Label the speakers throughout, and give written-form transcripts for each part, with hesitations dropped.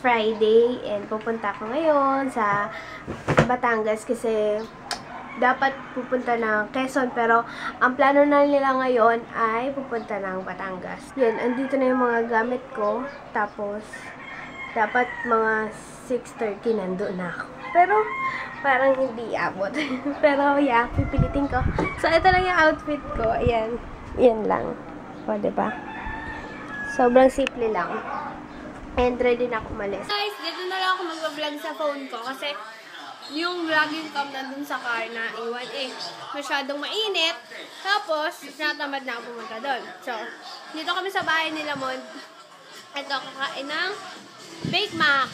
Speaker 1: Friday and pupunta ako ngayon sa Batangas kasi dapat pupunta ng Quezon pero ang plano na nila ngayon ay pupunta ng Batangas. Yun, andito na yung mga gamit ko. Tapos, dapat mga 6:30 nandoon na ako. Pero, parang hindi abot. Pero, yeah, pipilitin ko. So, ito lang yung outfit ko. Ayan. Yan lang. O, diba? Sobrang simple lang. And ready na ako umalis. Guys, dito na lang ako mag-vlog sa phone ko kasi yung vlogging cam nandun sa car na iwan masyadong mainit. Tapos, natamad na ako pumunta doon. So, dito kami sa bahay nila Mon. Ito, kakain ng Bake Mac.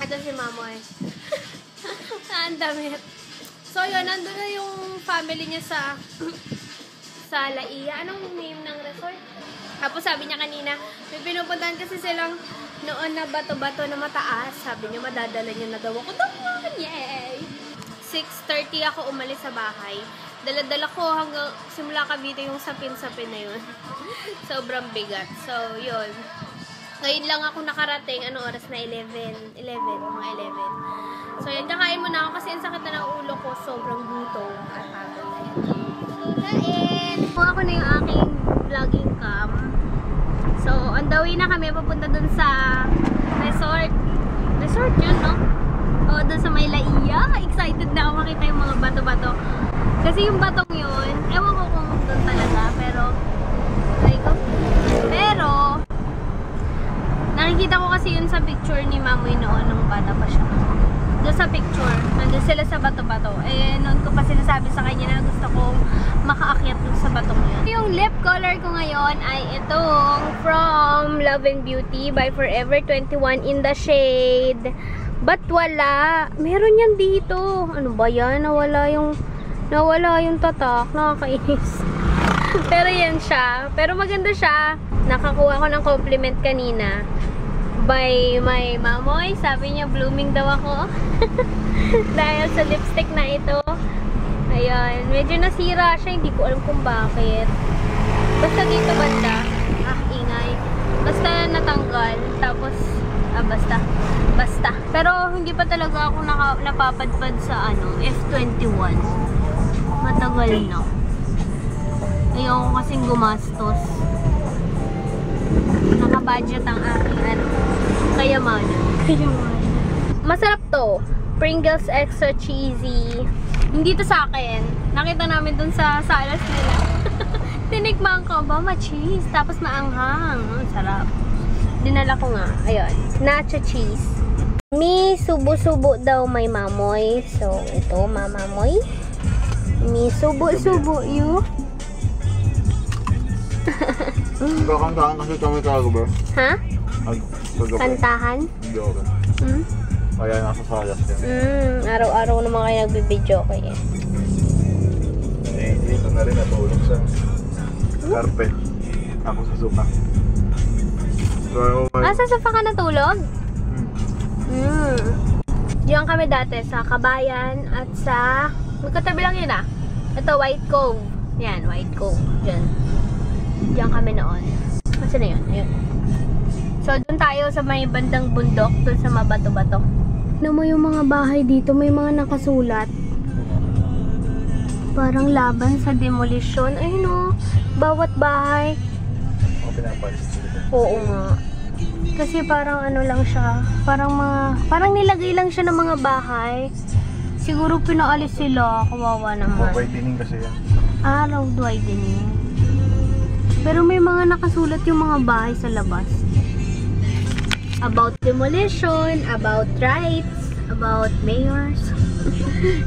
Speaker 1: Ito si Mamoy. Ang damit. So, yun, nandun na yung family niya sa Laia. Anong name ng resort? Tapos sabi niya kanina, may pinupuntahan kasi silang noon na bato-bato na mataas. Sabi niya, madadala niya na daw ako doon. Yay! 6:30 ako umalis sa bahay. Dala-dala ko hanggang simula Cavite yung sapin-sapin na yun. Sobrang bigat. So, yun. Ngayon lang ako nakarating. Anong oras na? 11. Mga 11. So, yun. Kakain muna ako kasi ang sakit na ng ulo ko. Sobrang gutom. At pagod na yun. Kain! Ako na yung aking vlogging cam. So, on the way na kami. Papunta dun sa resort. Resort yun, no? O, dun sa may Laia. Excited na ako makita yung mga bato-bato. Kasi yung batong yun, ewan ko kung dun talaga. Pero, nakikita ko kasi yun sa picture ni Mamoy noon nung bata pa siya. Doon sa picture, nandun sila sa bato-bato. Eh, noon ko pa sinasabi sa kanya na gusto kong makaakyat dun sa batong yun. Yung lip color ko ngayon ay itong From Love and Beauty by Forever 21 in the shade. But wala. Meron yan dito. Ano ba yan? Nawala yung tatak. Nakakainis. Pero yan siya. Pero maganda siya. Nakakuha ko ng compliment kanina by my Mamoy. Sabi niya, blooming daw ako. Dahil sa lipstick na ito. Ayan. Medyo nasira siya. Hindi ko alam kung bakit. Basta dito banda. Ingay. Basta natanggal. Tapos, basta. Pero, hindi pa talaga ako napapadpad sa F21. Matagal na. Ayoko kasing gumastos. Naka-budget ang aking kayamanan. Masarap to. Pringles extra cheesy. Hindi to sa akin. Nakita namin dun sa salas nila. Tinikman ko ba? Ma-cheese. Tapos maanghang. Sarap. Dinala ko nga. Ayun. Nacho cheese. Mi subo-subo daw may Mamoy. So, ito, Mamamoy. Mi subo-subo you.
Speaker 2: Kantahan kasi kami kagabi.
Speaker 1: Ha?
Speaker 2: Kagabi.
Speaker 1: Kantahan?
Speaker 2: Hindi ako. Kaya nasa salas yan.
Speaker 1: Araw-araw naman kayo nagbibideo kayo.
Speaker 2: Dito na rin natulog sa carpet. Ako sa sofa. So,
Speaker 1: sa sofa ka natulog? Diyan kami dati sa Kabayan at sa magkatabi lang yun Ito, White Cove. Yan, White Cove. Diyan kami noon. Kasi na yun? Ayun. So, doon tayo sa may bandang bundok, doon sa mabato-bato. Ano mo yung mga bahay dito, may mga nakasulat. Parang laban sa demolition. Ayun o, bawat bahay. Oo nga. Kasi parang ano lang siya, parang nilagay lang siya ng mga bahay. Siguro pinaalis sila, kawawa naman.
Speaker 2: Road widening kasi yan.
Speaker 1: Road widening. Pero may mga nakasulat yung mga bahay sa labas. About demolition, about rights, about mayors.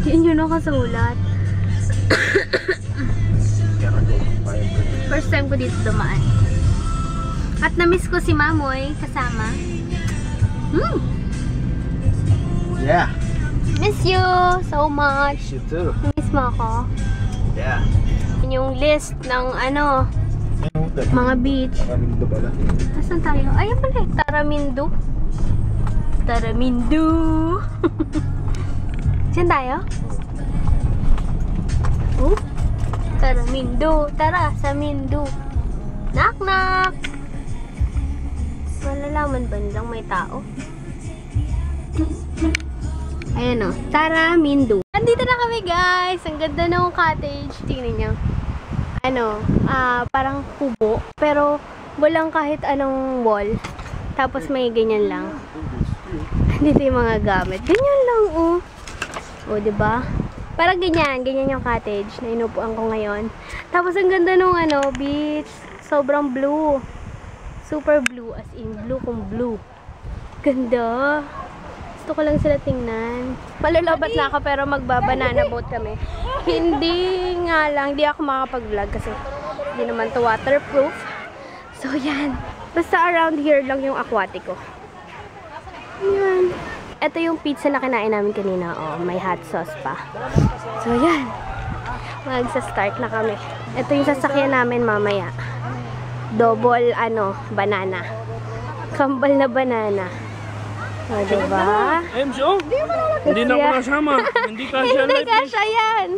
Speaker 1: Yun yung nakasulat. First time ko dito dumaan. At na-miss ko si Mamoy kasama.
Speaker 2: Yeah.
Speaker 1: Miss you so much.
Speaker 2: You too.
Speaker 1: Miss mo ako.
Speaker 2: Yeah.
Speaker 1: Yun yung list ng mga beach.
Speaker 2: Taramindo pala.
Speaker 1: Asan tayo? Ayun pala, Taramindo. Diyan tayo? Taramindo. Tara, sa Mindo. Knock knock. Malalaman ba nilang may tao? Ayan o, Tara Mindu. Andito na kami guys! Ang ganda ng cottage. Tingnan nyo. Parang kubo. Pero walang kahit anong wall. Tapos may ganyan lang. Dito yung mga gamit. Ganyan lang oh. O, diba? Parang ganyan. Ganyan yung cottage na inupuan ko ngayon. Tapos ang ganda nung beach. Sobrang blue. Super blue. As in, blue kung blue. Ganda. Gusto ko lang sila tingnan. Malulabat na ako pero magbabanana boat kami. Hindi nga lang. Hindi ako makakapag-vlog kasi hindi naman to waterproof. So, yan. Basta around here lang yung aquatic ko. Yan. Ito yung pizza na kinain namin kanina. Oh, may hot sauce pa. So, yan. Magsa-start na kami. Ito yung sasakyan namin mamaya. Double, banana. Kambal na banana. O, diba?
Speaker 3: MC, oh? Hindi na ako nasama. Hindi kasya
Speaker 1: Hindi kasya yan.